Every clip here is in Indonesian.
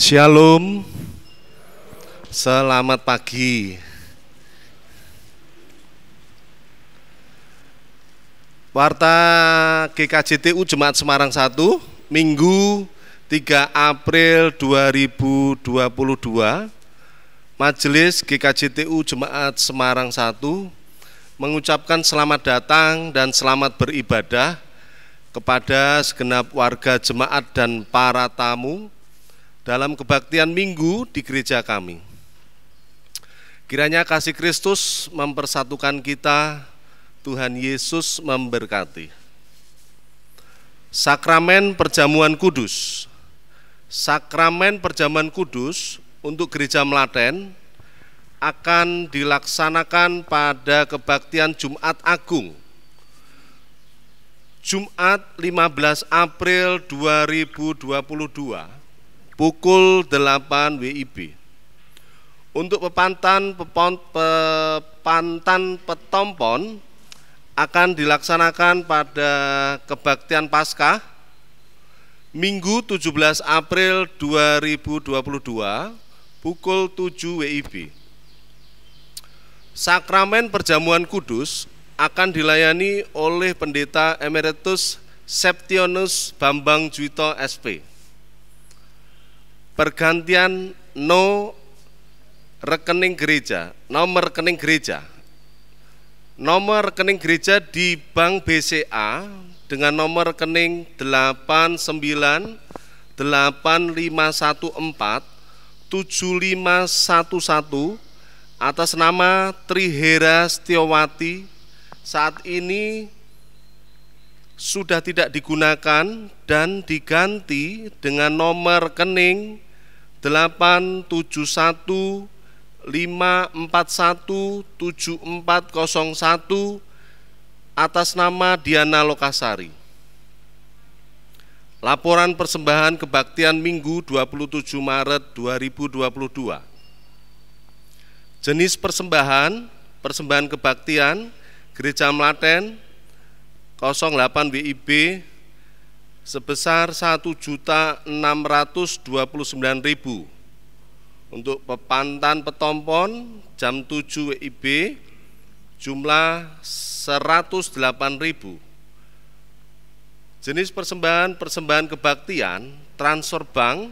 Shalom, selamat pagi. Warta GKJTU Jemaat Semarang 1, Minggu 3 April 2022, Majelis GKJTU Jemaat Semarang 1 mengucapkan selamat datang dan selamat beribadah kepada segenap warga jemaat dan para tamu dalam kebaktian Minggu di gereja kami. Kiranya kasih Kristus mempersatukan kita, Tuhan Yesus memberkati. Sakramen Perjamuan Kudus. Sakramen Perjamuan Kudus untuk Gereja Melaten akan dilaksanakan pada kebaktian Jumat Agung, Jumat 15 April 2022, pukul 8 WIB. Untuk pepantan petompon akan dilaksanakan pada kebaktian Paskah Minggu 17 April 2022, pukul 7 WIB. Sakramen Perjamuan Kudus akan dilayani oleh Pendeta Emeritus Septionus Bambang Juwito SP. Pergantian nomor rekening gereja. Nomor rekening gereja di Bank BCA dengan nomor rekening 8985147511 atas nama Trihera Setiawati saat ini sudah tidak digunakan dan diganti dengan nomor rekening 871541741 atas nama Diana Lokasari. Laporan persembahan kebaktian Minggu 27 Maret 2022. Jenis persembahan kebaktian Gereja Melaten 08 WIB sebesar 1.629.000. Untuk pepantan petompon jam 7 WIB jumlah 108.000. Jenis persembahan kebaktian transfer bank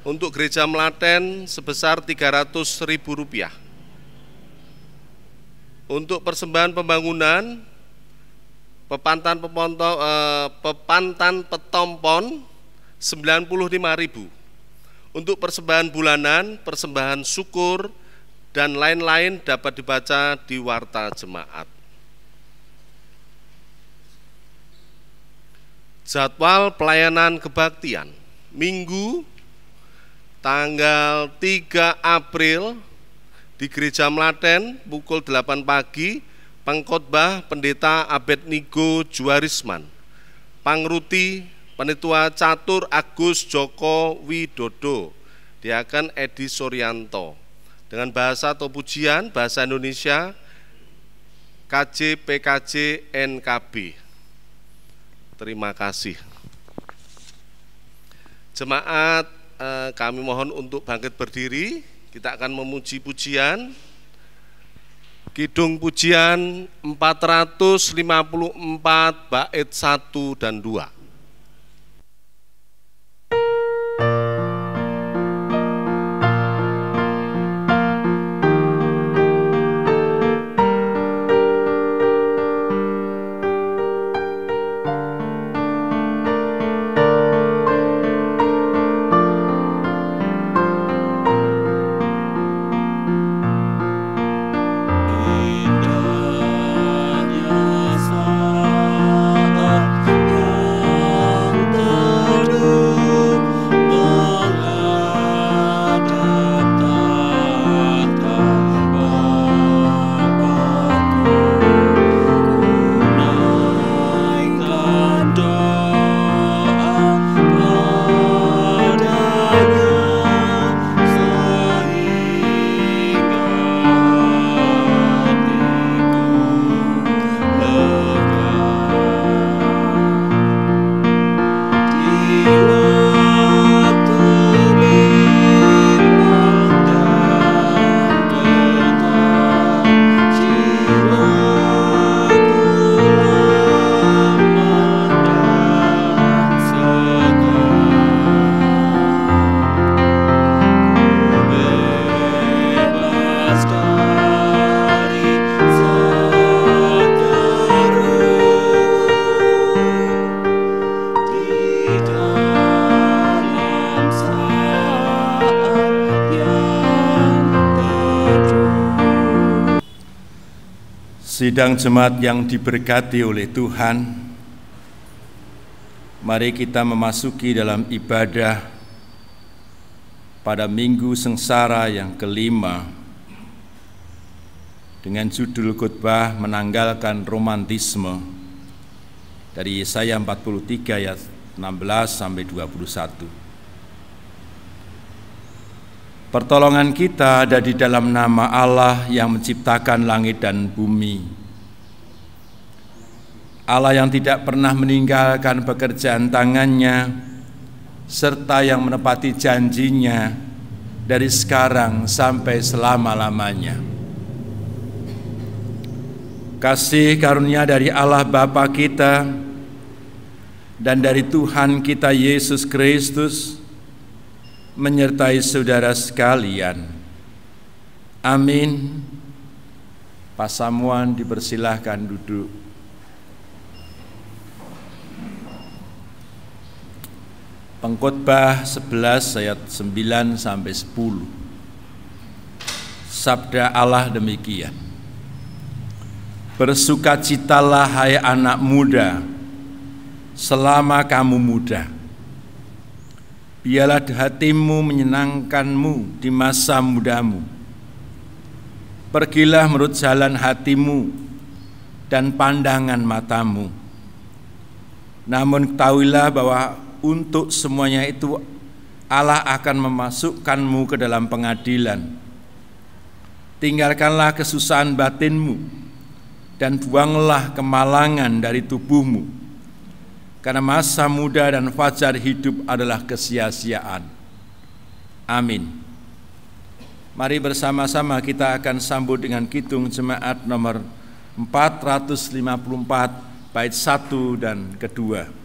untuk Gereja Melaten sebesar Rp300.000. Untuk persembahan pembangunan pepantan petompon 95.000. Untuk persembahan bulanan, persembahan syukur dan lain-lain dapat dibaca di Warta Jemaat. Jadwal pelayanan kebaktian Minggu tanggal 3 April di Gereja Melaten pukul 8 pagi. Pengkhotbah Pendeta Abednego Juarisman, Pangruti Penitua Catur Agus Joko Widodo, Diaken Edi Suryanto, dengan bahasa atau pujian bahasa Indonesia KJ PKJ NKB. Terima kasih. Jemaat, kami mohon untuk bangkit berdiri. Kita akan memuji pujian Kidung Pujian 454 bait 1 dan 2. Indahnya saat Sidang jemaat yang diberkati oleh Tuhan, mari kita memasuki dalam ibadah pada Minggu Sengsara yang kelima dengan judul khotbah menanggalkan romantisme dari Yesaya 43 ayat 16 sampai 21. Pertolongan kita ada di dalam nama Allah yang menciptakan langit dan bumi. Allah yang tidak pernah meninggalkan pekerjaan tangannya, serta yang menepati janjinya dari sekarang sampai selama-lamanya. Kasih karunia dari Allah Bapa kita dan dari Tuhan kita Yesus Kristus menyertai saudara sekalian. Amin. Pak Samuan dipersilahkan duduk. Pengkhotbah 11 ayat 9 sampai 10. Sabda Allah demikian. Bersukacitalah hai anak muda, selama kamu muda. Biarlah hatimu menyenangkanmu di masa mudamu. Pergilah menurut jalan hatimu dan pandangan matamu. Namun ketahuilah bahwa untuk semuanya itu Allah akan memasukkanmu ke dalam pengadilan. Tinggalkanlah kesusahan batinmu dan buanglah kemalangan dari tubuhmu. Karena masa muda dan fajar hidup adalah kesia-siaan. Amin. Mari bersama-sama kita akan sambut dengan kidung jemaat nomor 454 bait 1 dan kedua.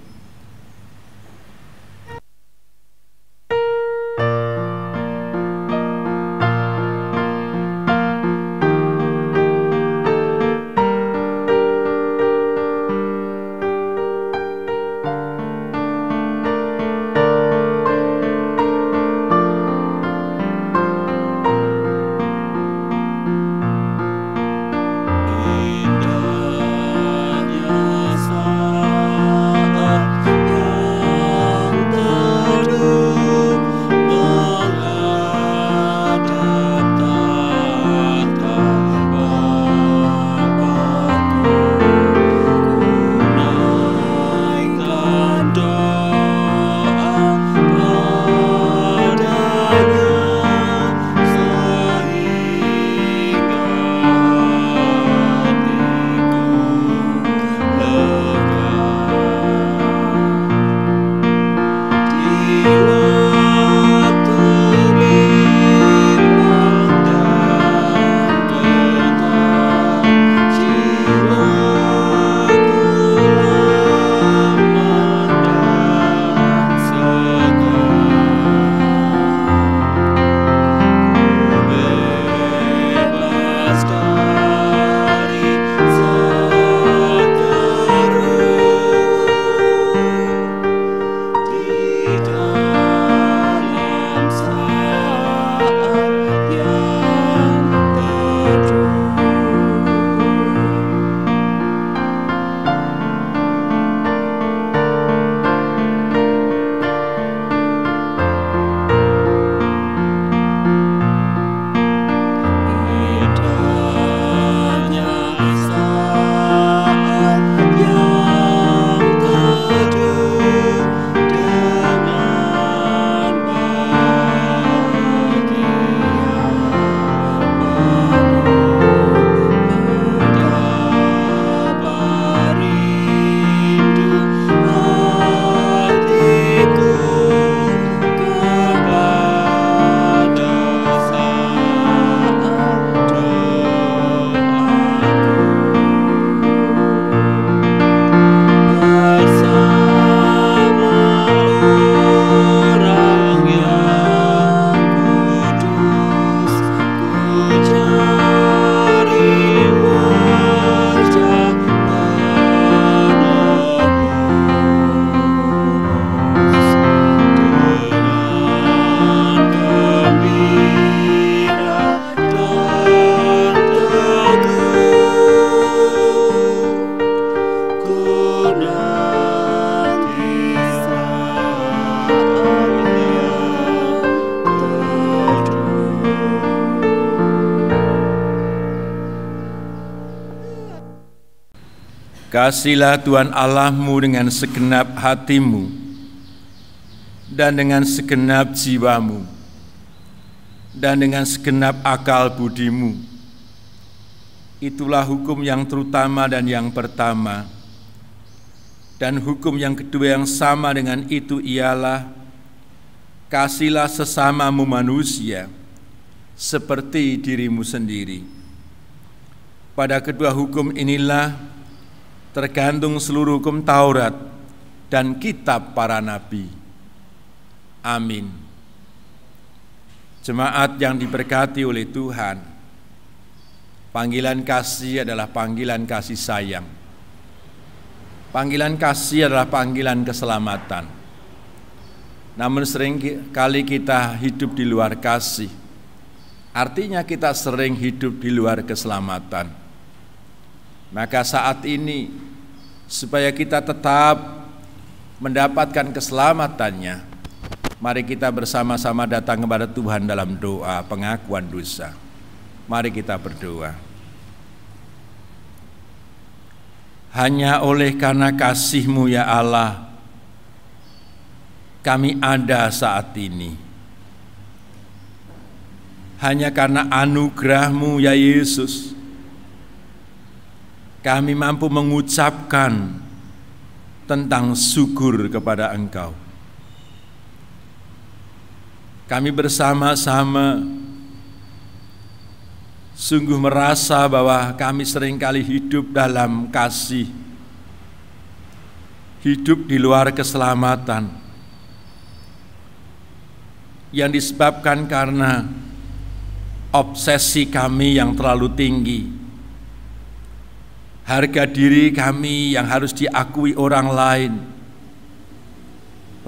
Indahnya saat Kasihilah Tuhan Allahmu dengan segenap hatimu dan dengan segenap jiwamu dan dengan segenap akal budimu. Itulah hukum yang terutama dan yang pertama. Dan hukum yang kedua yang sama dengan itu ialah kasihilah sesamamu manusia seperti dirimu sendiri. Pada kedua hukum inilah tergantung seluruh hukum Taurat dan kitab para nabi. Amin. Jemaat yang diberkati oleh Tuhan, panggilan kasih adalah panggilan kasih sayang. Panggilan kasih adalah panggilan keselamatan. Namun sering kali kita hidup di luar kasih. Artinya kita sering hidup di luar keselamatan. Maka saat ini, supaya kita tetap mendapatkan keselamatannya, mari kita bersama-sama datang kepada Tuhan dalam doa pengakuan dosa. Mari kita berdoa. Hanya oleh karena kasih-Mu ya Allah, kami ada saat ini. Hanya karena anugerah-Mu ya Yesus, kami mampu mengucapkan tentang syukur kepada Engkau. Kami bersama-sama sungguh merasa bahwa kami seringkali hidup dalam kasih, hidup di luar keselamatan, yang disebabkan karena obsesi kami yang terlalu tinggi, harga diri kami yang harus diakui orang lain,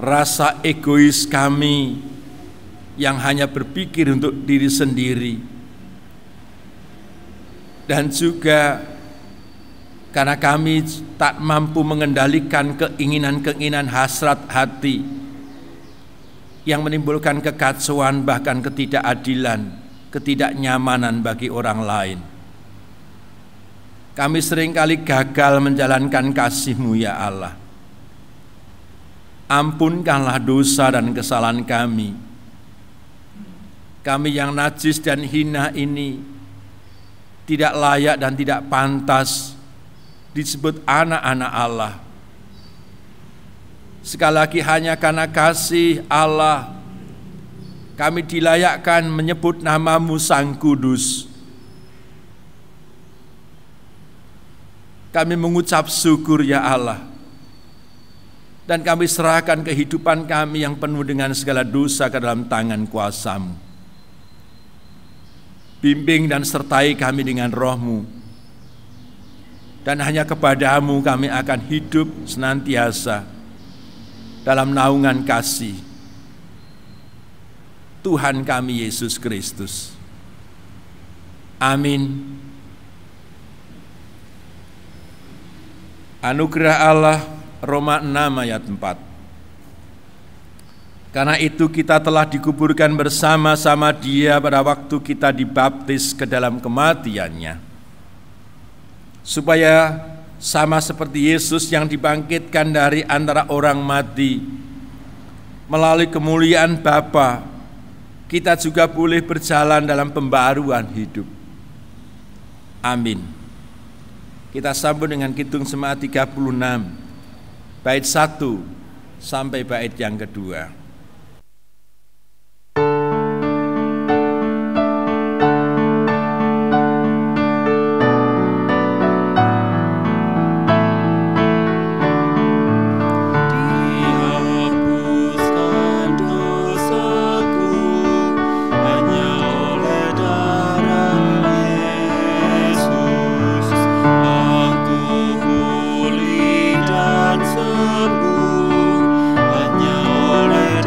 rasa egois kami yang hanya berpikir untuk diri sendiri, dan juga karena kami tak mampu mengendalikan keinginan-keinginan hasrat hati yang menimbulkan kekacauan, bahkan ketidakadilan, ketidaknyamanan bagi orang lain. Kami seringkali gagal menjalankan kasih-Mu ya Allah. Ampunkanlah dosa dan kesalahan kami. Kami yang najis dan hina ini tidak layak dan tidak pantas disebut anak-anak Allah. Sekali lagi, hanya karena kasih Allah kami dilayakkan menyebut nama-Mu Sang Kudus. Kami mengucap syukur ya Allah, dan kami serahkan kehidupan kami yang penuh dengan segala dosa ke dalam tangan kuasa-Mu. Bimbing dan sertai kami dengan Roh-Mu, dan hanya kepada-Mu kami akan hidup senantiasa dalam naungan kasih Tuhan kami Yesus Kristus. Amin. Anugerah Allah, Roma 6 ayat 4. Karena itu kita telah dikuburkan bersama-sama Dia pada waktu kita dibaptis ke dalam kematian-Nya, supaya sama seperti Yesus yang dibangkitkan dari antara orang mati, melalui kemuliaan Bapa, kita juga boleh berjalan dalam pembaruan hidup. Amin. Kita sambung dengan Kidung Semaat 36, bait 1 sampai bait yang kedua. Hanya oleh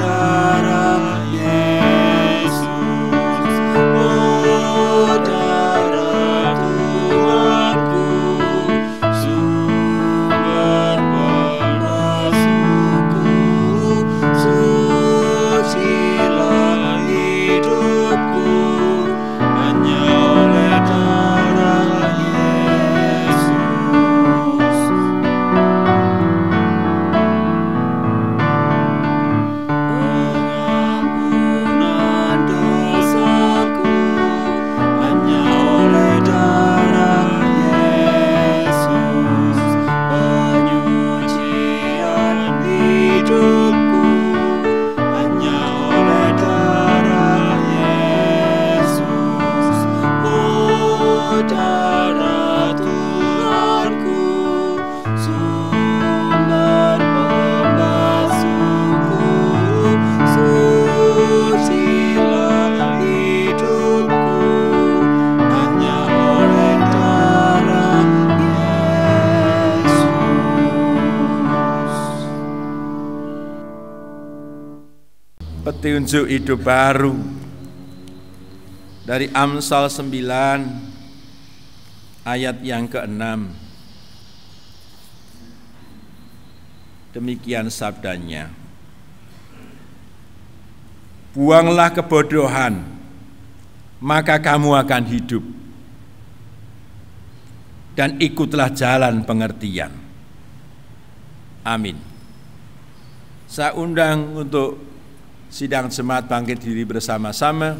petunjuk hidup baru dari Amsal 9 ayat yang ke-6. Demikian sabdanya. Buanglah kebodohan, maka kamu akan hidup, dan ikutlah jalan pengertian. Amin. Saya undang untuk sidang jemaat bangkit diri bersama-sama.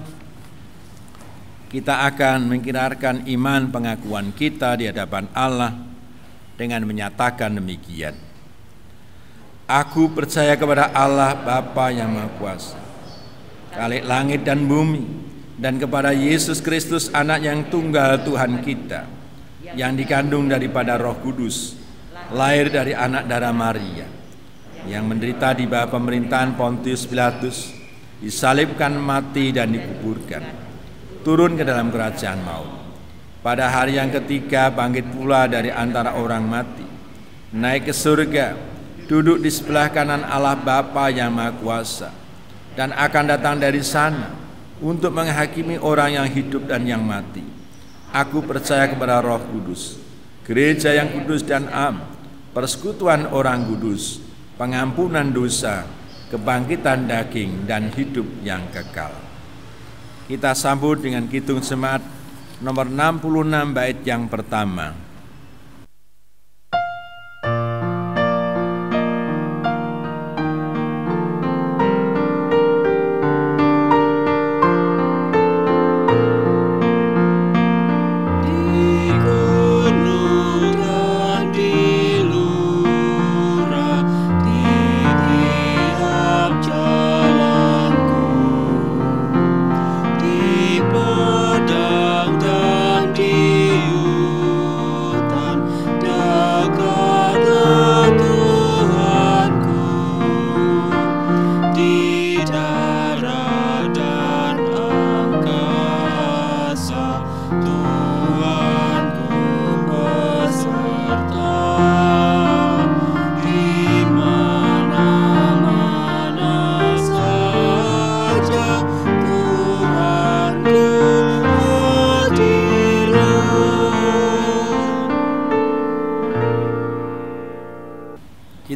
Kita akan mengikirarkan iman pengakuan kita di hadapan Allah dengan menyatakan demikian. Aku percaya kepada Allah Bapa yang Maha Kuasa, Khalik langit dan bumi, dan kepada Yesus Kristus anak yang tunggal Tuhan kita, yang dikandung daripada Roh Kudus, lahir dari anak darah Maria, yang menderita di bawah pemerintahan Pontius Pilatus, disalibkan, mati dan dikuburkan, turun ke dalam kerajaan maut. Pada hari yang ketiga bangkit pula dari antara orang mati, naik ke surga, duduk di sebelah kanan Allah Bapa yang Maha Kuasa, dan akan datang dari sana untuk menghakimi orang yang hidup dan yang mati. Aku percaya kepada Roh Kudus, gereja yang kudus dan am, persekutuan orang kudus, pengampunan dosa, kebangkitan daging, dan hidup yang kekal. Kita sambut dengan kidung jemaat nomor 66 bait yang pertama.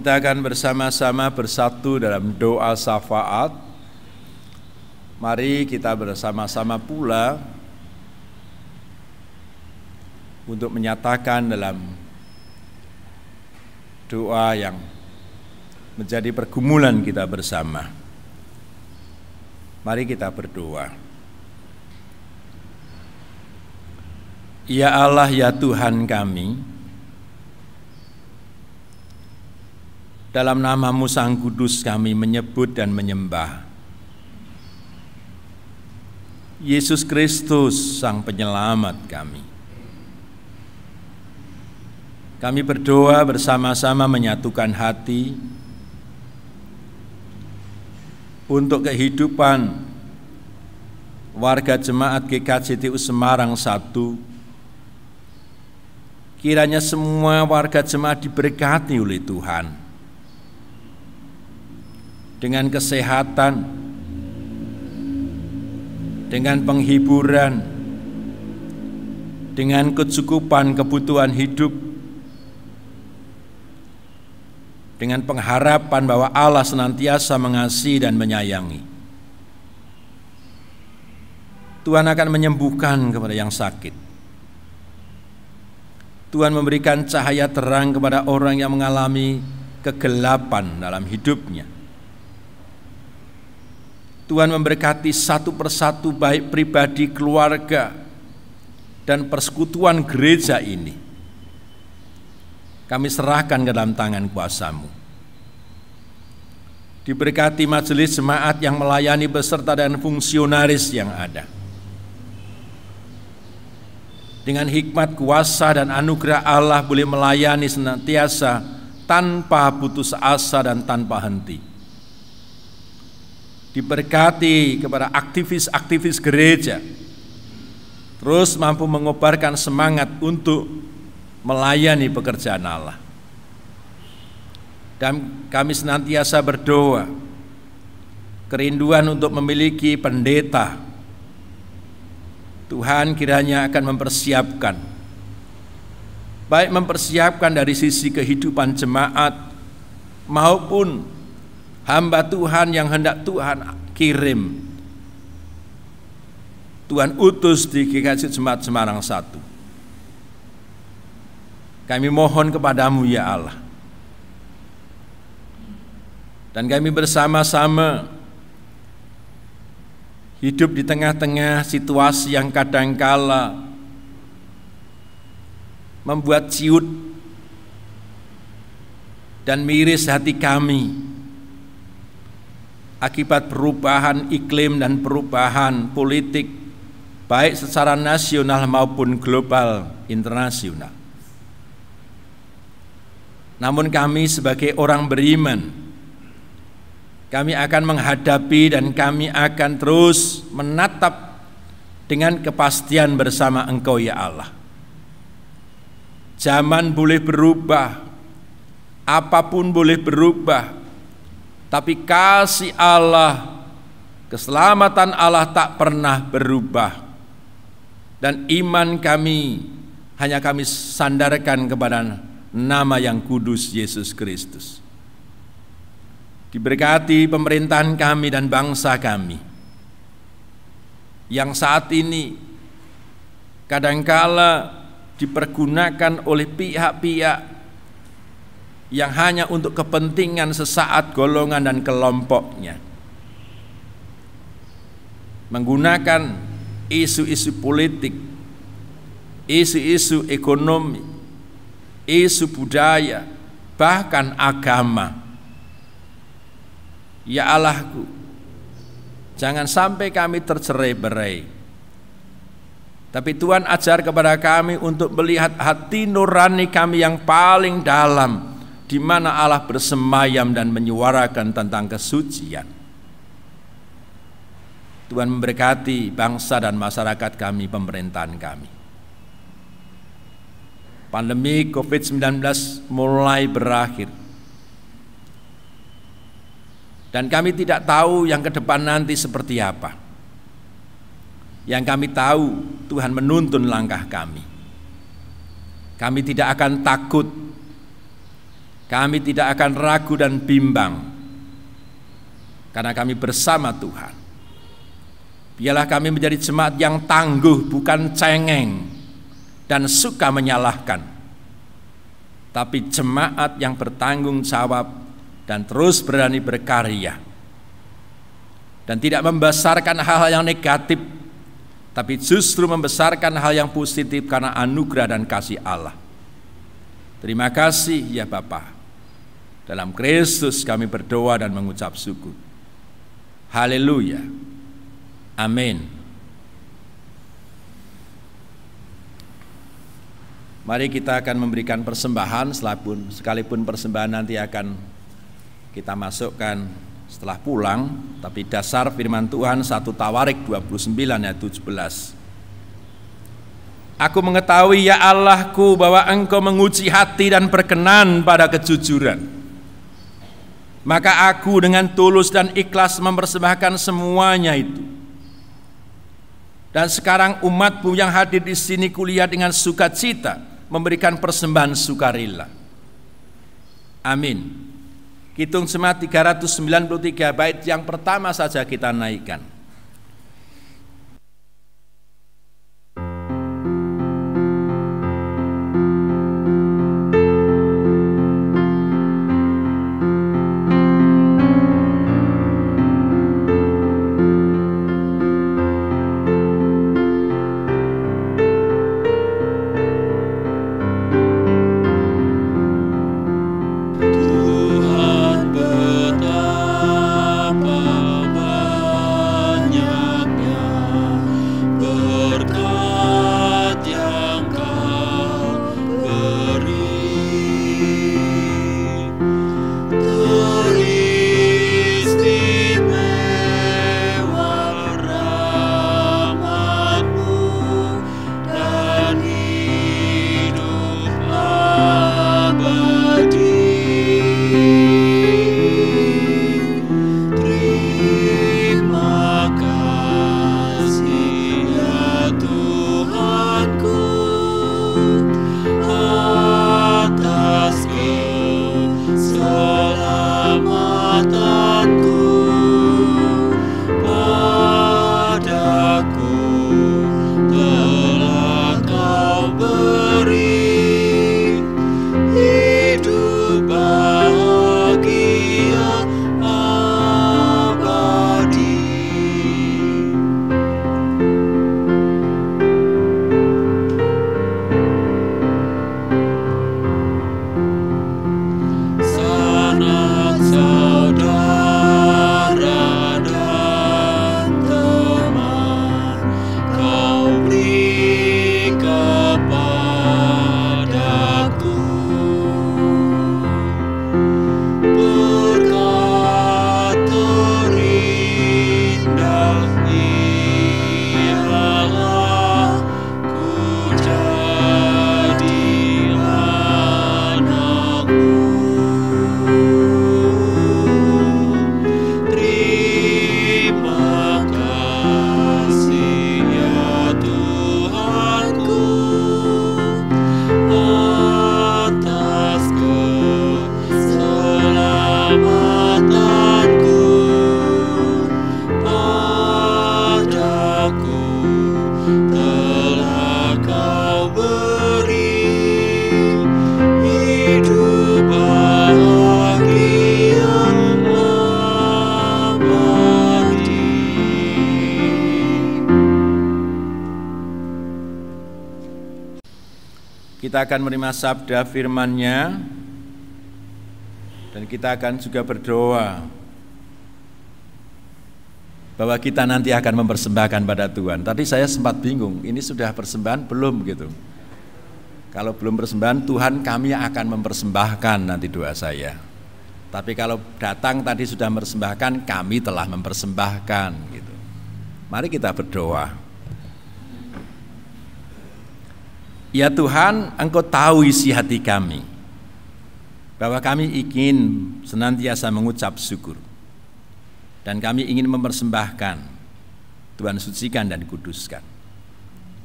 Kita akan bersama-sama bersatu dalam doa syafaat. Mari kita bersama-sama pula untuk menyatakan dalam doa yang menjadi pergumulan kita bersama. Mari kita berdoa. Ya Allah, ya Tuhan kami, dalam nama-Mu Sang Kudus kami menyebut dan menyembah Yesus Kristus, Sang Penyelamat kami. Kami berdoa bersama-sama menyatukan hati untuk kehidupan warga jemaat GKJTU Semarang 1. Kiranya semua warga jemaat diberkati oleh Tuhan dengan kesehatan, dengan penghiburan, dengan kecukupan kebutuhan hidup, dengan pengharapan bahwa Allah senantiasa mengasihi dan menyayangi. Tuhan akan menyembuhkan kepada yang sakit. Tuhan memberikan cahaya terang kepada orang yang mengalami kegelapan dalam hidupnya. Tuhan memberkati satu persatu baik pribadi, keluarga, dan persekutuan gereja ini. Kami serahkan ke dalam tangan kuasa-Mu. Diberkati majelis jemaat yang melayani beserta dan fungsionaris yang ada. Dengan hikmat, kuasa, dan anugerah Allah boleh melayani senantiasa tanpa putus asa dan tanpa henti. Diberkati kepada aktivis-aktivis gereja, terus mampu mengobarkan semangat untuk melayani pekerjaan Allah. Dan kami senantiasa berdoa kerinduan untuk memiliki pendeta. Tuhan kiranya akan mempersiapkan, baik mempersiapkan dari sisi kehidupan jemaat maupun hamba Tuhan yang hendak Tuhan kirim, Tuhan utus di GKJ Jemaat Semarang 1. Kami mohon kepadamu ya Allah, dan kami bersama-sama hidup di tengah-tengah situasi yang kadangkala membuat ciut dan miris hati kami akibat perubahan iklim dan perubahan politik baik secara nasional maupun global internasional. Namun kami sebagai orang beriman, kami akan menghadapi dan kami akan terus menatap dengan kepastian bersama Engkau ya Allah. Zaman boleh berubah, apapun boleh berubah, tapi kasih Allah, keselamatan Allah tak pernah berubah. Dan iman kami hanya kami sandarkan kepada nama yang kudus Yesus Kristus. Diberkati pemerintahan kami dan bangsa kami yang saat ini kadangkala dipergunakan oleh pihak-pihak yang hanya untuk kepentingan sesaat golongan dan kelompoknya, menggunakan isu-isu politik, isu-isu ekonomi, isu budaya, bahkan agama. Ya Allahku, jangan sampai kami tercerai-berai, tapi Tuhan ajar kepada kami untuk melihat hati nurani kami yang paling dalam, di mana Allah bersemayam dan menyuarakan tentang kesucian. Tuhan memberkati bangsa dan masyarakat kami, pemerintahan kami. Pandemi COVID-19 mulai berakhir, dan kami tidak tahu yang ke depan nanti seperti apa. Yang kami tahu, Tuhan menuntun langkah kami. Kami tidak akan takut, kami tidak akan ragu dan bimbang, karena kami bersama Tuhan. Biarlah kami menjadi jemaat yang tangguh, bukan cengeng dan suka menyalahkan, tapi jemaat yang bertanggung jawab dan terus berani berkarya, dan tidak membesarkan hal-hal yang negatif, tapi justru membesarkan hal yang positif karena anugerah dan kasih Allah. Terima kasih ya Bapa. Dalam Kristus kami berdoa dan mengucap syukur. Haleluya. Amin. Mari kita akan memberikan persembahan, sekalipun persembahan nanti akan kita masukkan setelah pulang, tapi dasar firman Tuhan 1 Tawarik 29 ayat 17. Aku mengetahui ya Allahku bahwa Engkau menguji hati dan berkenan pada kejujuran. Maka aku dengan tulus dan ikhlas mempersembahkan semuanya itu. Dan sekarang umatmu yang hadir di sini kulihat dengan sukacita memberikan persembahan sukarela. Amin. Hitung Jemaat 393 bait yang pertama saja kita naikkan. Tuhan betapa kita akan menerima sabda firman-Nya dan kita akan juga berdoa bahwa kita nanti akan mempersembahkan pada Tuhan. Tadi saya sempat bingung, ini sudah persembahan belum gitu. Kalau belum persembahan, Tuhan kami akan mempersembahkan nanti doa saya. Tapi kalau datang tadi sudah mempersembahkan, kami telah mempersembahkan gitu. Mari kita berdoa. Ya Tuhan, Engkau tahu isi hati kami, bahwa kami ingin senantiasa mengucap syukur, dan kami ingin mempersembahkan. Tuhan sucikan dan kuduskan.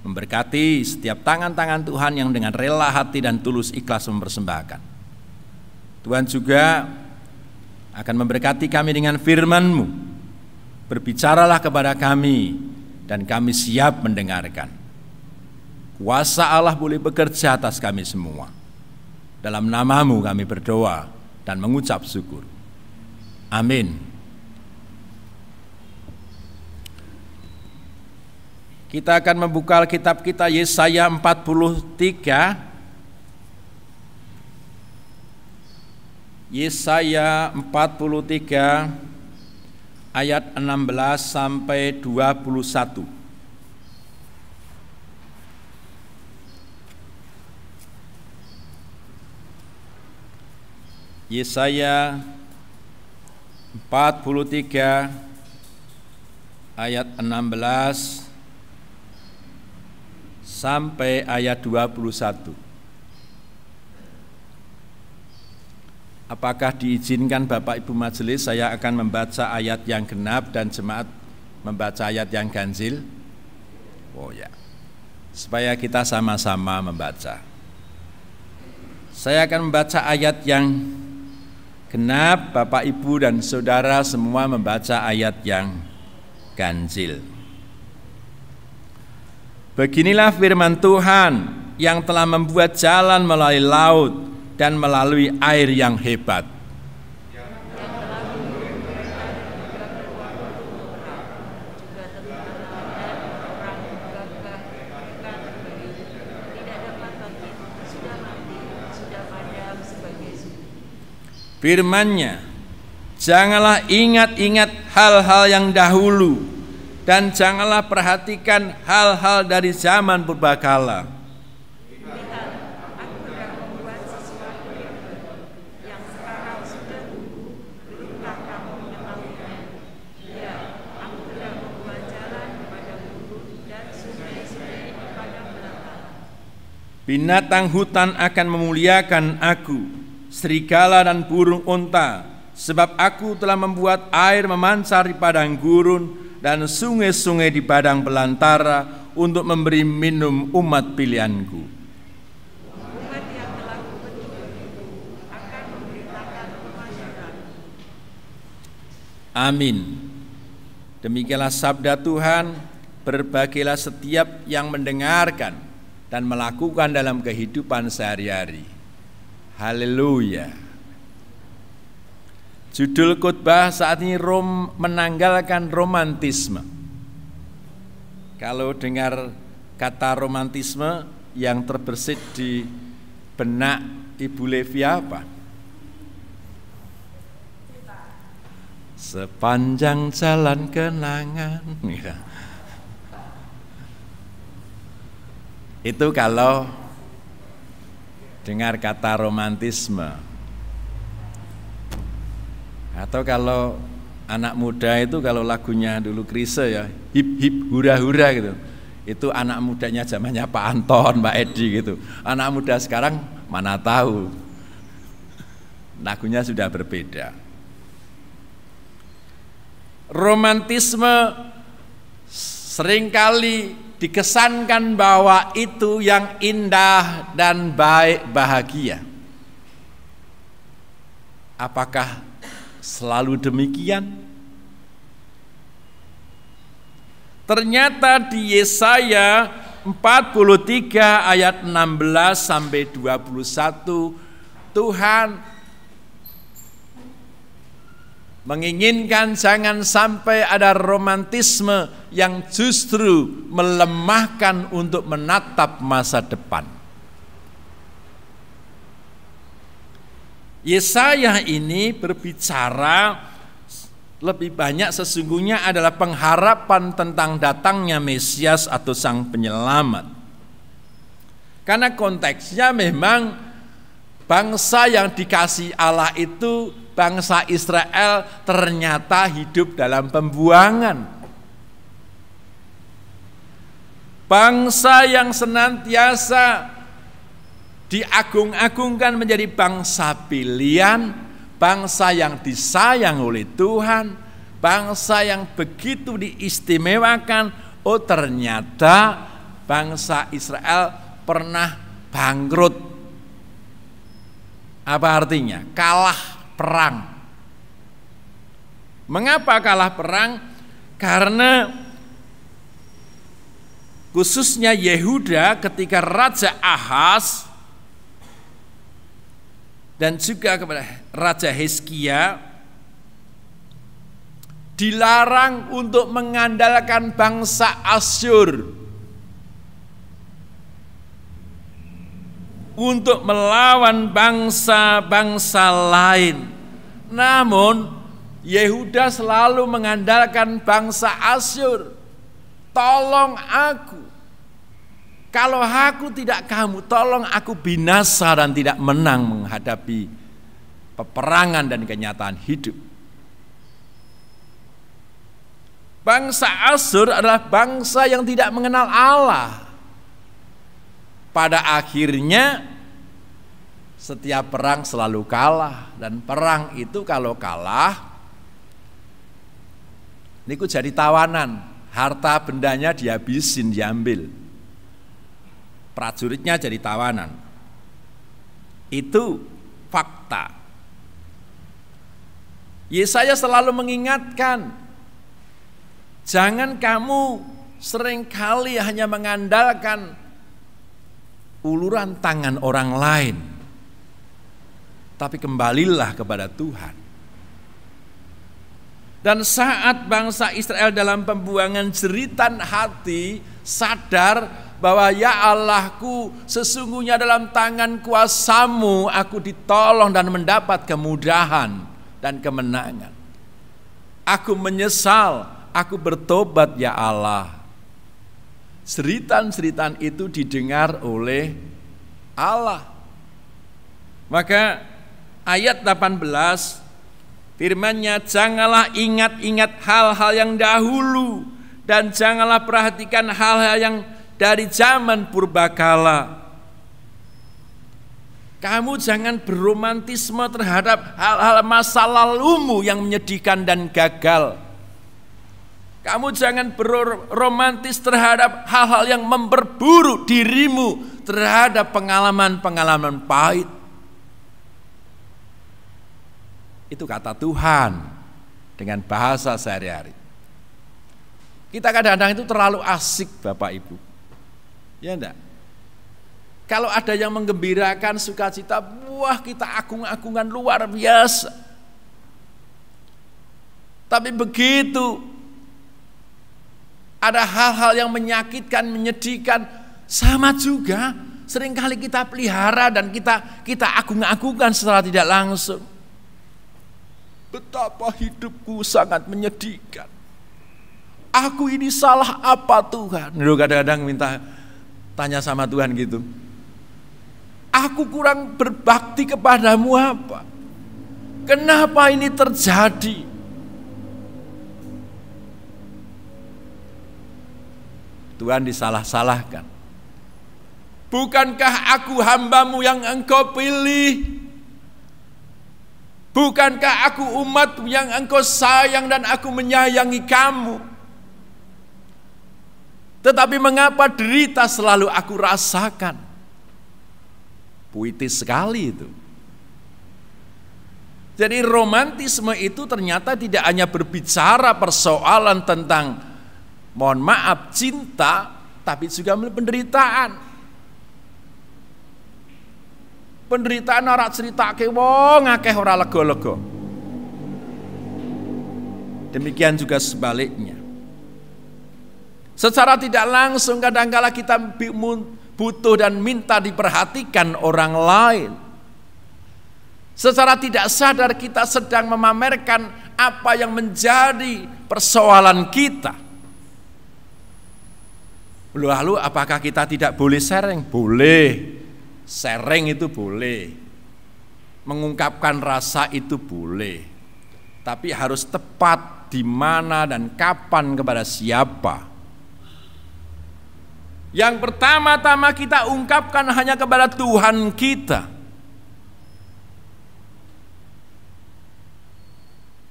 Memberkati setiap tangan-tangan Tuhan yang dengan rela hati dan tulus ikhlas mempersembahkan. Tuhan juga akan memberkati kami dengan firman-Mu. Berbicaralah kepada kami dan kami siap mendengarkan. Kuasa Allah boleh bekerja atas kami semua. Dalam nama-Mu kami berdoa dan mengucap syukur. Amin. Kita akan membuka Alkitab kita Yesaya 43. Yesaya 43 ayat 16 sampai 21. Yesaya 43 ayat 16 sampai ayat 21. Apakah diizinkan Bapak Ibu Majelis saya akan membaca ayat yang genap dan jemaat membaca ayat yang ganjil? Oh ya, supaya kita sama-sama membaca. Saya akan membaca ayat yang genap, Bapak Ibu dan Saudara semua membaca ayat yang ganjil. Beginilah firman Tuhan yang telah membuat jalan melalui laut dan melalui air yang hebat. Firman-Nya, janganlah ingat-ingat hal-hal yang dahulu dan janganlah perhatikan hal-hal dari zaman purbakala. Lihat, aku akan membuat sesuatu yang sekarang sudah tumbuh, belumkah kamu mengetahuinya? Ya, aku telah membuat jalan pada gurun dan sungai-sungai di padang belantara. Binatang hutan akan memuliakan aku, serigala dan burung unta, sebab aku telah membuat air memancar di padang gurun dan sungai-sungai di padang belantara untuk memberi minum umat pilihanku. Umat yang telah kubentuk itu akan memberitakan kemanjuran. Amin. Demikianlah sabda Tuhan. Berbahagialah setiap yang mendengarkan dan melakukan dalam kehidupan sehari-hari. Haleluya. Judul khotbah saat ini menanggalkan romantisme. Kalau dengar kata romantisme yang terbersit di benak Ibu Levi apa? Sepanjang jalan kenangan. Itu kalau dengar kata romantisme. Atau kalau anak muda itu kalau lagunya dulu Chrisye ya, hip hip hura hura gitu. Itu anak mudanya zamannya Pak Anton, Mbak Edi gitu. Anak muda sekarang mana tahu. Lagunya sudah berbeda. Romantisme seringkali dikesankan bahwa itu yang indah dan baik bahagia. Apakah selalu demikian? Ternyata di Yesaya 43 ayat 16 sampai 21 Tuhan menginginkan jangan sampai ada romantisme yang justru melemahkan untuk menatap masa depan. Yesaya ini berbicara lebih banyak sesungguhnya adalah pengharapan tentang datangnya Mesias atau Sang Penyelamat. Karena konteksnya memang bangsa yang dikasih Allah itu, bangsa Israel, ternyata hidup dalam pembuangan. Bangsa yang senantiasa diagung-agungkan menjadi bangsa pilihan, bangsa yang disayang oleh Tuhan, bangsa yang begitu diistimewakan. Oh, ternyata bangsa Israel pernah bangkrut. Apa artinya? Kalah perang. Mengapa kalah perang? Karena khususnya Yehuda ketika Raja Ahaz dan juga kepada Raja Hizkia dilarang untuk mengandalkan bangsa Asyur untuk melawan bangsa-bangsa lain. Namun Yehuda selalu mengandalkan bangsa Asyur. Tolong aku. Kalau aku tidak kamu, tolong aku binasa dan tidak menang menghadapi peperangan dan kenyataan hidup. Bangsa Asyur adalah bangsa yang tidak mengenal Allah. Pada akhirnya setiap perang selalu kalah, dan perang itu kalau kalah niku jadi tawanan, harta bendanya dihabisin, diambil. Prajuritnya jadi tawanan. Itu fakta. Yesaya selalu mengingatkan, jangan kamu seringkali hanya mengandalkan uluran tangan orang lain, tapi kembalilah kepada Tuhan. Dan saat bangsa Israel dalam pembuangan, jeritan hati sadar bahwa ya Allahku, sesungguhnya dalam tangan kuasamu aku ditolong dan mendapat kemudahan dan kemenangan. Aku menyesal, aku bertobat ya Allah. Jeritan-jeritan itu didengar oleh Allah. Maka ayat 18 firman-Nya, janganlah ingat-ingat hal-hal yang dahulu, dan janganlah perhatikan hal-hal yang dari zaman purbakala. Kamu jangan berromantisme terhadap hal-hal masa lalumu yang menyedihkan dan gagal. Kamu jangan berromantis terhadap hal-hal yang memperburuk dirimu, terhadap pengalaman-pengalaman pahit. Itu kata Tuhan dengan bahasa sehari-hari. Kita kadang-kadang itu terlalu asik, Bapak Ibu. Ya enggak? Kalau ada yang menggembirakan sukacita, wah kita agung-agungan luar biasa. Tapi begitu ada hal-hal yang menyakitkan, menyedihkan, sama juga seringkali kita pelihara dan kita agung-agungkan secara tidak langsung. Betapa hidupku sangat menyedihkan. Aku ini salah apa Tuhan? Lu kadang-kadang tanya sama Tuhan gitu. Aku kurang berbakti kepadamu apa? Kenapa ini terjadi? Tuhan disalah-salahkan. Bukankah aku hambamu yang engkau pilih? Bukankah aku umatmu yang engkau sayang dan aku menyayangi kamu? Tetapi mengapa derita selalu aku rasakan? Puitis sekali itu. Jadi romantisme itu ternyata tidak hanya berbicara persoalan tentang, mohon maaf, cinta, tapi juga penderitaan. Penderitaan ora ceritake wong akeh ora lega-lega. Demikian juga sebaliknya. Secara tidak langsung kadang-kala kita butuh dan minta diperhatikan orang lain. Secara tidak sadar kita sedang memamerkan apa yang menjadi persoalan kita. Lalu apakah kita tidak boleh sharing? Boleh. Sharing itu boleh. Mengungkapkan rasa itu boleh. Tapi harus tepat di mana dan kapan kepada siapa. Yang pertama-tama kita ungkapkan hanya kepada Tuhan kita.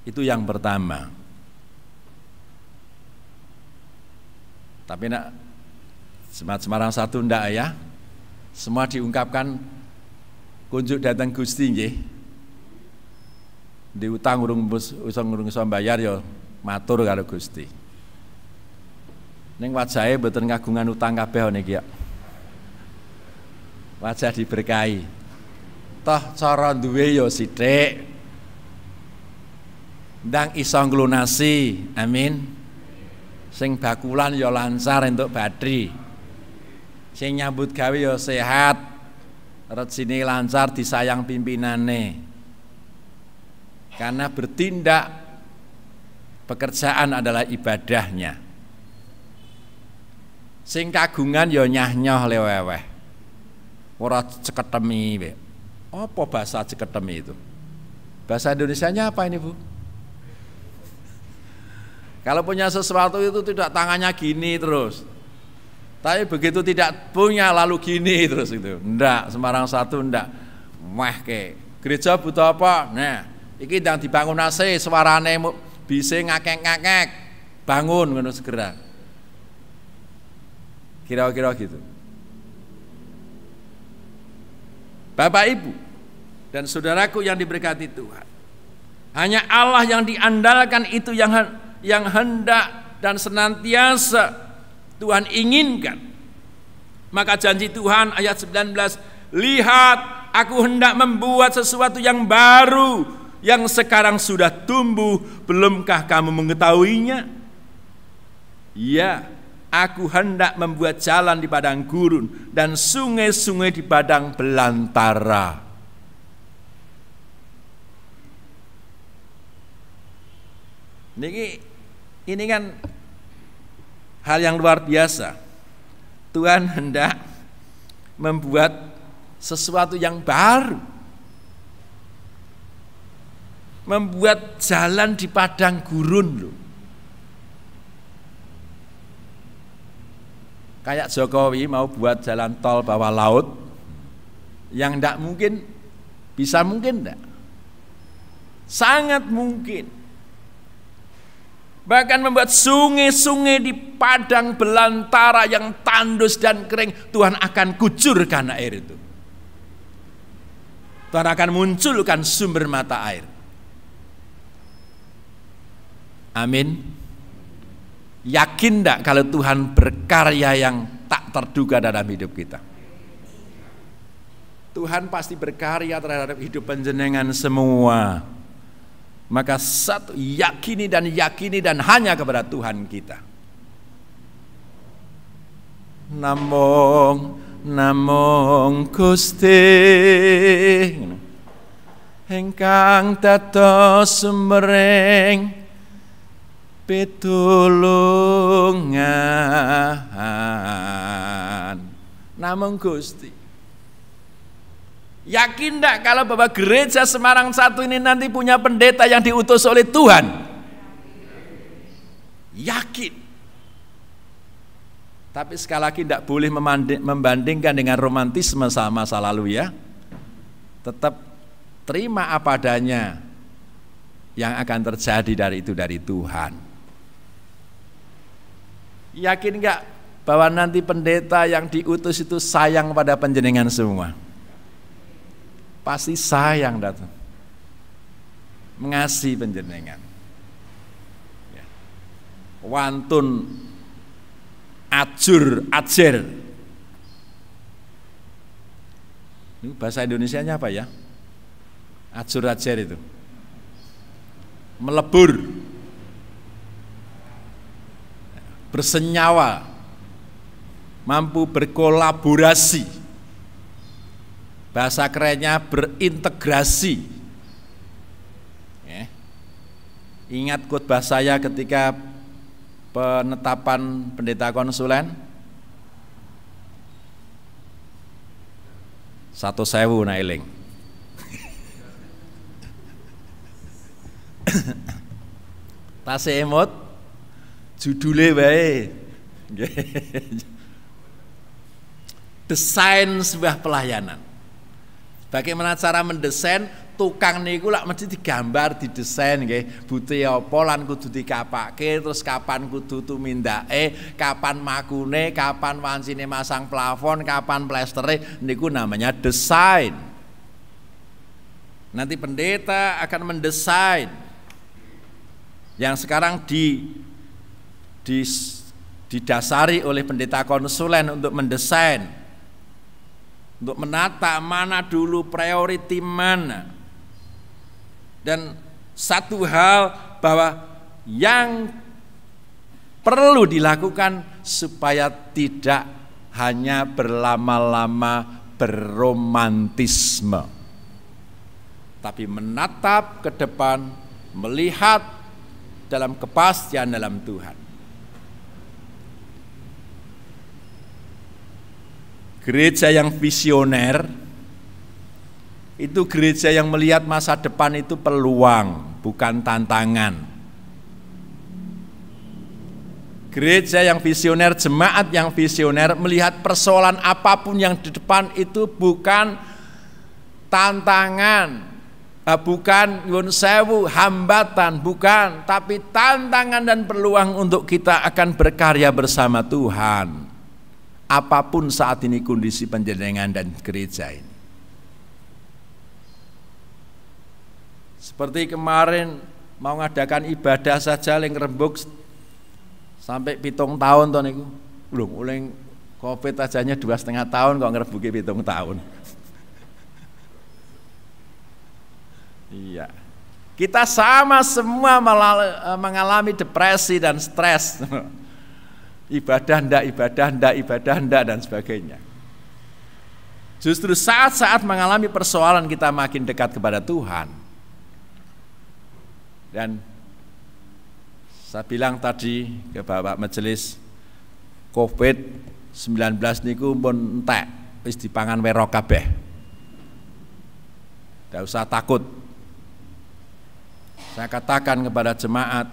Itu yang pertama. Tapi nak Jemaat Semarang 1 ndak ya? Semua diungkapkan kunjuk datang Gusti nggih. Diutang urung iso bayar ya matur karo Gusti. Ning wajahe mboten kagungan utang kabeh niki ya. Wajah diberkahi. Toh cara duwe ya sithik. Ndang iso nglunasi. Amin. Sing bakulan ya lancar entuk badri. Sing nyambut gawe ya sehat, rezine lancar, disayang pimpinane. Karena bertindak, pekerjaan adalah ibadahnya. Sing kagungan ya nyah-nyoh leweweh. Ora ceketemi wae. Apa bahasa ceketemi itu? Bahasa Indonesianya apa ini, Bu? Kalau punya sesuatu itu tidak tangannya gini terus. Tapi begitu tidak punya lalu gini terus itu. Ndak, Semarang 1 ndak. Wah ke. Gereja butuh apa? Nah, iki ndang dibangun AC, suarane bisa ngakek-ngakek. Bangun ngono segera. Kira-kira gitu. Bapak Ibu dan saudaraku yang diberkati Tuhan. Hanya Allah yang diandalkan itu yang hendak dan senantiasa Tuhan inginkan. Maka janji Tuhan ayat 19, lihat aku hendak membuat sesuatu yang baru yang sekarang sudah tumbuh, belumkah kamu mengetahuinya? Ya, aku hendak membuat jalan di padang gurun dan sungai-sungai di padang belantara. Ini kan hal yang luar biasa. Tuhan hendak membuat sesuatu yang baru. Membuat jalan di padang gurun loh. Kayak Jokowi mau buat jalan tol bawah laut yang tidak mungkin, bisa mungkin tidak? Sangat mungkin. Bahkan membuat sungai-sungai di padang belantara yang tandus dan kering, Tuhan akan kucurkan air itu. Tuhan akan munculkan sumber mata air. Amin. Yakin enggak kalau Tuhan berkarya yang tak terduga dalam hidup kita? Tuhan pasti berkarya terhadap hidup panjenengan semua. Maka satu, yakini dan hanya kepada Tuhan kita. Namung Gusti ingkang dados sumbering pitulungan. Namung Gusti. Yakin enggak kalau Bapak Gereja Semarang 1 ini nanti punya pendeta yang diutus oleh Tuhan? Yakin. Tapi sekali lagi tidak boleh membandingkan dengan romantisme sama masa lalu ya. Tetap terima apa adanya yang akan terjadi dari Tuhan. Yakin enggak bahwa nanti pendeta yang diutus itu sayang pada panjenengan semua? Pasti sayang datang, mengasihi panjenengan. Ya. Wantun ajer. Ini bahasa Indonesianya apa ya? Ajer itu. Melebur. Bersenyawa. Mampu berkolaborasi. Bahasa kerennya berintegrasi. Ingat khotbah saya ketika penetapan pendeta konsulen 1.000 na eling. Tase emot judule wae. Desain sebuah pelayanan. Bagaimana cara mendesain? Tukang niku lak mesti digambar, didesain nggih. Butuhe apa lan kudu dikapake, terus kapan kudu tumindake, kapan makune, kapan wancine masang plafon, kapan plastere, niku namanya desain. Nanti pendeta akan mendesain. Yang sekarang didasari oleh pendeta konsulen untuk mendesain, untuk menata mana dulu priority mana. Dan satu hal bahwa yang perlu dilakukan supaya tidak hanya berlama-lama berromantisme, tapi menatap ke depan, melihat dalam kepastian dalam Tuhan. Gereja yang visioner itu gereja yang melihat masa depan itu peluang, bukan tantangan. Gereja yang visioner, jemaat yang visioner melihat persoalan apapun yang di depan itu bukan tantangan, bukan nyuwun sewu, hambatan, bukan, tapi tantangan dan peluang untuk kita akan berkarya bersama Tuhan. Apapun saat ini kondisi panjenengan dan gereja ini. Seperti kemarin mau ngadakan ibadah saja yang rembuk sampai 7 tahun tuh niku. Belum uleng Covid ajanya 2,5 tahun kok ngerebuki 7 tahun. Iya. Kita sama semua mengalami depresi dan stres. Ibadah ndak dan sebagainya. Justru saat-saat mengalami persoalan kita makin dekat kepada Tuhan. Dan saya bilang tadi ke Bapak Majelis, COVID-19 niku pun entek, wis dipangan wero kabeh. Tidak usah takut. Saya katakan kepada jemaat,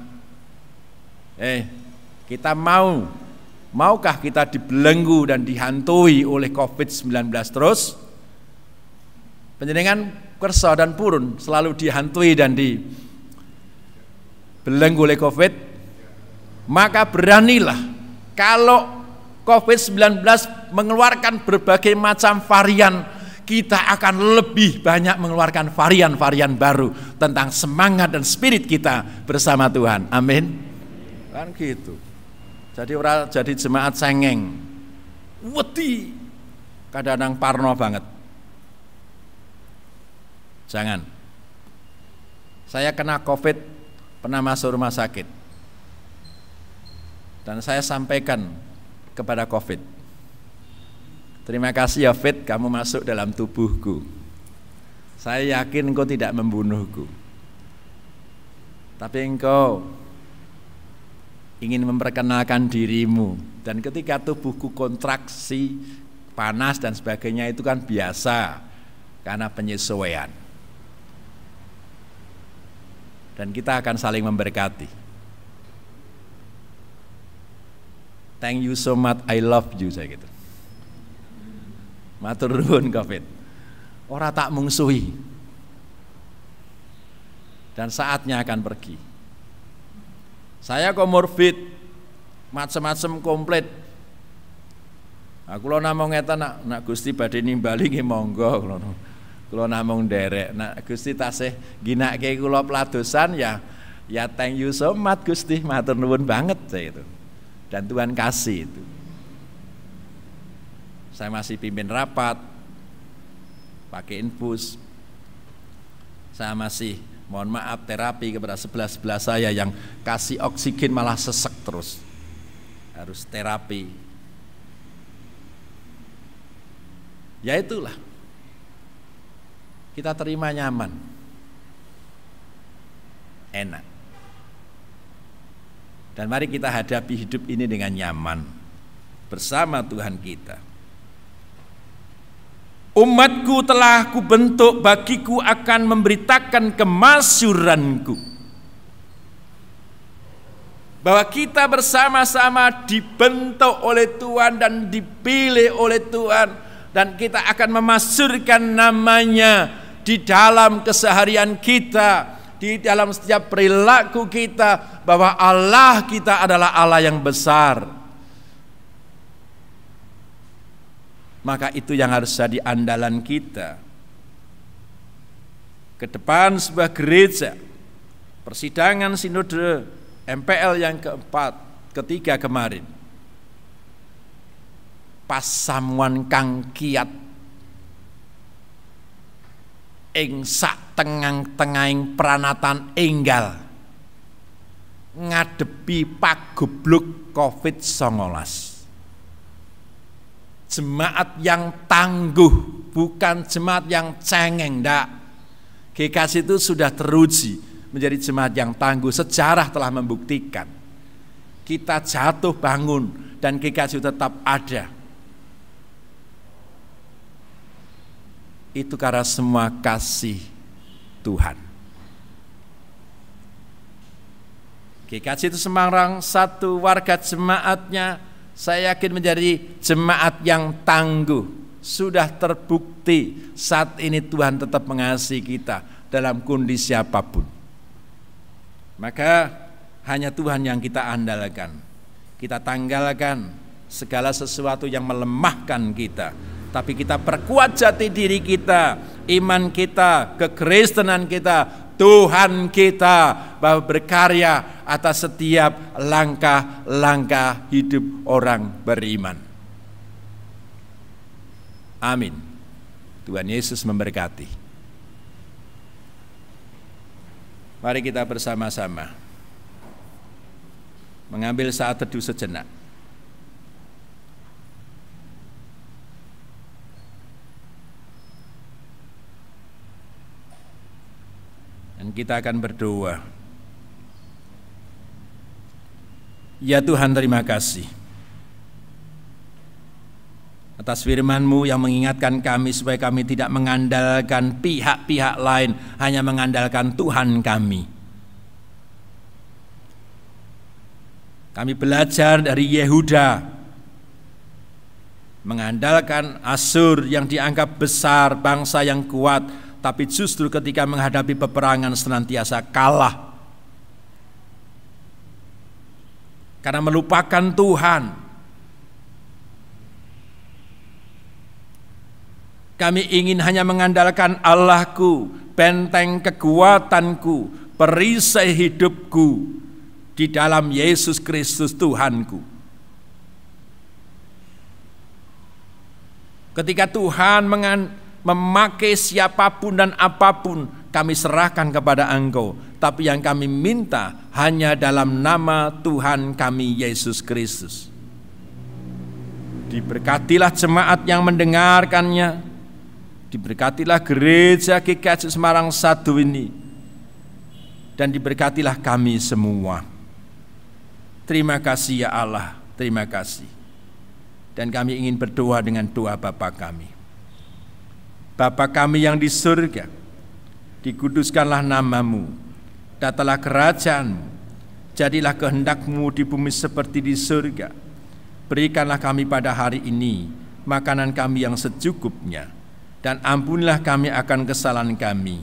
kita maukah kita dibelenggu dan dihantui oleh COVID-19 terus? Panjenengan kersa dan purun selalu dihantui dan belenggu oleh COVID, maka beranilah kalau COVID-19 mengeluarkan berbagai macam varian, kita akan lebih banyak mengeluarkan varian-varian baru tentang semangat dan spirit kita bersama Tuhan. Amin. Kan gitu. Jadi jemaat sengeng, wedi, kadang-kadang parno banget. Jangan. Saya kena COVID, pernah masuk rumah sakit, dan saya sampaikan kepada COVID, terima kasih ya Fit, kamu masuk dalam tubuhku. Saya yakin engkau tidak membunuhku, tapi engkau ingin memperkenalkan dirimu. Dan ketika tubuhku kontraksi, panas dan sebagainya, itu kan biasa karena penyesuaian. Dan kita akan saling memberkati. Thank you so much, I love you, saya gitu. Matur nuwun COVID. Ora tak mungsuhi. Dan saatnya akan pergi. Saya komorbid, macam-macam komplit. Aku lo namung ngeten nak Gusti badhe nimbali nggih monggo ngono. Kula namung nderek, nak Gusti tasih ginake kula peladosan ya thank you so much Gusti, matur nuwun banget saya itu. Dan Tuhan kasih itu. Saya masih pimpin rapat, pakai infus. Saya masih mohon maaf terapi kepada sebelah saya yang kasih oksigen malah sesek terus. Harus terapi. Ya itulah. kita terima nyaman, enak. Dan mari kita hadapi hidup ini dengan nyaman bersama Tuhan kita. Umatku telah kubentuk, bagiku akan memberitakan kemasyuranku. Bahwa kita bersama-sama dibentuk oleh Tuhan dan dipilih oleh Tuhan, dan kita akan memasyurkan namanya di dalam keseharian kita, di dalam setiap perilaku kita, bahwa Allah kita adalah Allah yang besar. Maka itu yang harus jadi andalan kita. Ke depan sebuah gereja, persidangan sinode MPL yang ketiga kemarin, pasamuan kang kiat ing sak tengah-tengahing pranatan enggal ngadepi pagebluk COVID-19. Jemaat yang tangguh, bukan jemaat yang cengeng, ndak. GKJ itu sudah teruji menjadi jemaat yang tangguh. Sejarah telah membuktikan. Kita jatuh bangun dan GKJ tetap ada. Itu karena semua kasih Tuhan. GKJ itu Semarang, satu warga jemaatnya saya yakin menjadi jemaat yang tangguh. Sudah terbukti saat ini Tuhan tetap mengasihi kita dalam kondisi apapun. Maka hanya Tuhan yang kita andalkan. Kita tanggalkan segala sesuatu yang melemahkan kita, tapi kita perkuat jati diri kita, iman kita, kekristenan kita, Tuhan kita, bahwa berkarya atas setiap langkah-langkah hidup orang beriman. Amin. Tuhan Yesus memberkati. Mari kita bersama-sama mengambil saat teduh sejenak. Dan kita akan berdoa. Ya Tuhan, terima kasih atas firman-Mu yang mengingatkan kami supaya kami tidak mengandalkan pihak-pihak lain, hanya mengandalkan Tuhan kami. Kami belajar dari Yehuda, mengandalkan Asyur yang dianggap besar, bangsa yang kuat, tapi justru ketika menghadapi peperangan senantiasa kalah. Karena melupakan Tuhan. Kami ingin hanya mengandalkan Allahku, benteng kekuatanku, perisai hidupku di dalam Yesus Kristus Tuhanku. Ketika Tuhan memakai siapapun dan apapun, kami serahkan kepada Engkau. Tapi yang kami minta hanya dalam nama Tuhan kami Yesus Kristus. Diberkatilah jemaat yang mendengarkannya. Diberkatilah gereja GKJ Semarang 1 ini. Dan diberkatilah kami semua. Terima kasih ya Allah, terima kasih. Dan kami ingin berdoa dengan doa Bapa kami. Bapa kami yang di surga, dikuduskanlah nama-Mu, datanglah kerajaan-Mu, jadilah kehendak-Mu di bumi seperti di surga. Berikanlah kami pada hari ini makanan kami yang secukupnya, dan ampunilah kami akan kesalahan kami,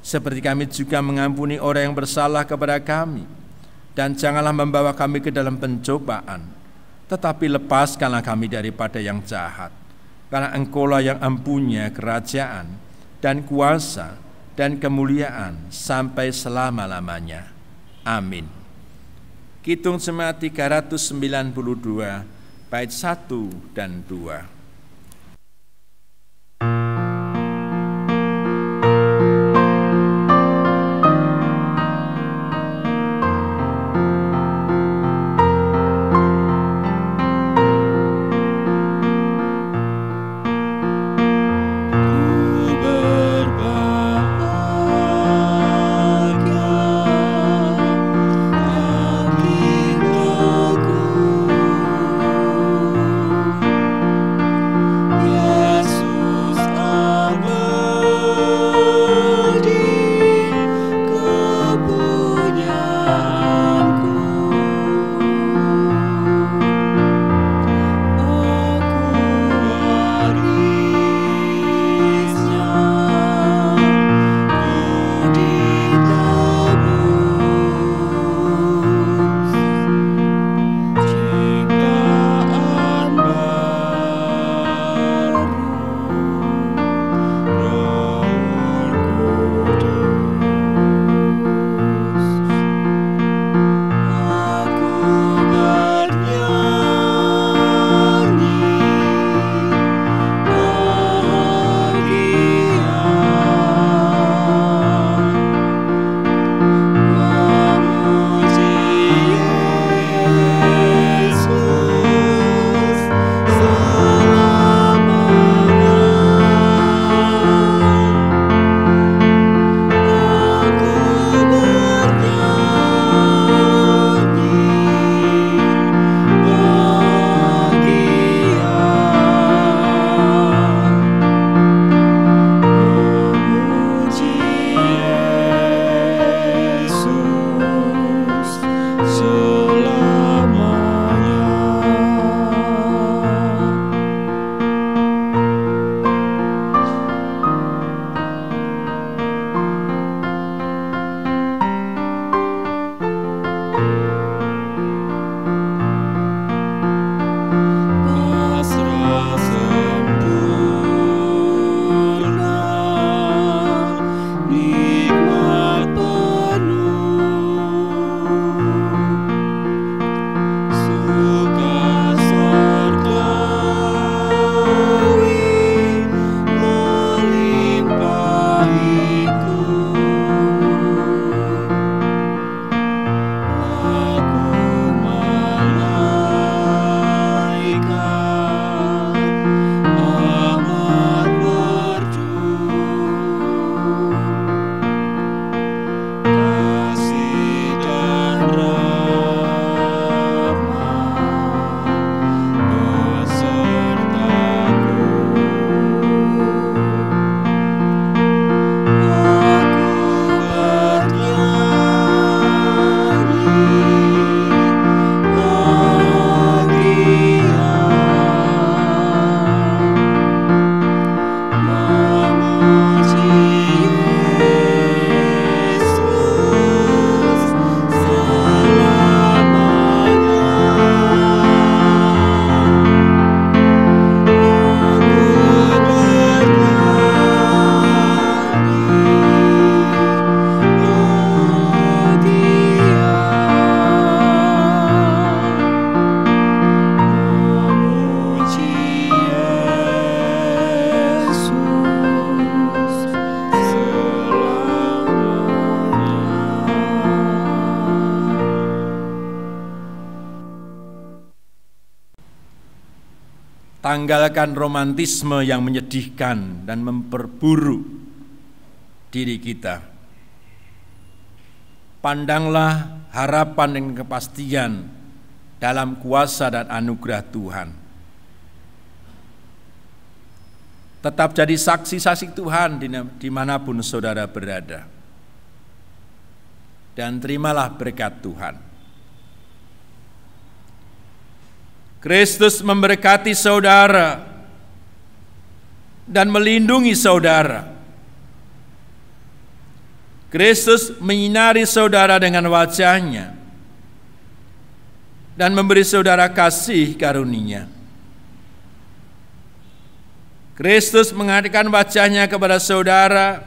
seperti kami juga mengampuni orang yang bersalah kepada kami. Dan janganlah membawa kami ke dalam pencobaan, tetapi lepaskanlah kami daripada yang jahat. Karena Engkau-lah yang empunya kerajaan dan kuasa dan kemuliaan sampai selama-lamanya. Amin. Kidung Jemaat 392 bait 1 dan 2. Ku berbakti Tanggalkan romantisme yang menyedihkan dan memperburuk diri kita. Pandanglah harapan dan kepastian dalam kuasa dan anugerah Tuhan. Tetap jadi saksi-saksi Tuhan dimanapun saudara berada. Dan terimalah berkat Tuhan. Kristus memberkati saudara dan melindungi saudara. Kristus menyinari saudara dengan wajah-Nya dan memberi saudara kasih karunia. Kristus mengalihkan wajah-Nya kepada saudara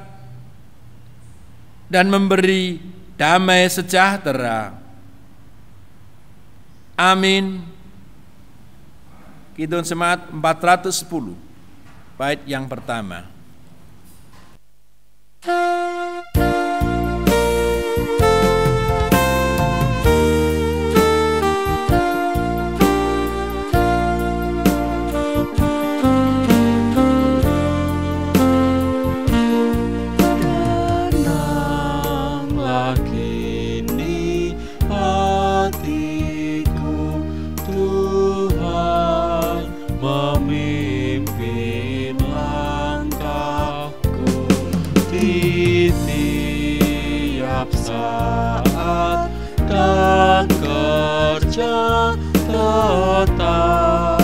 dan memberi damai sejahtera. Amin. Kidung Jemaat 410, bait yang pertama. Saat dan kerja tetap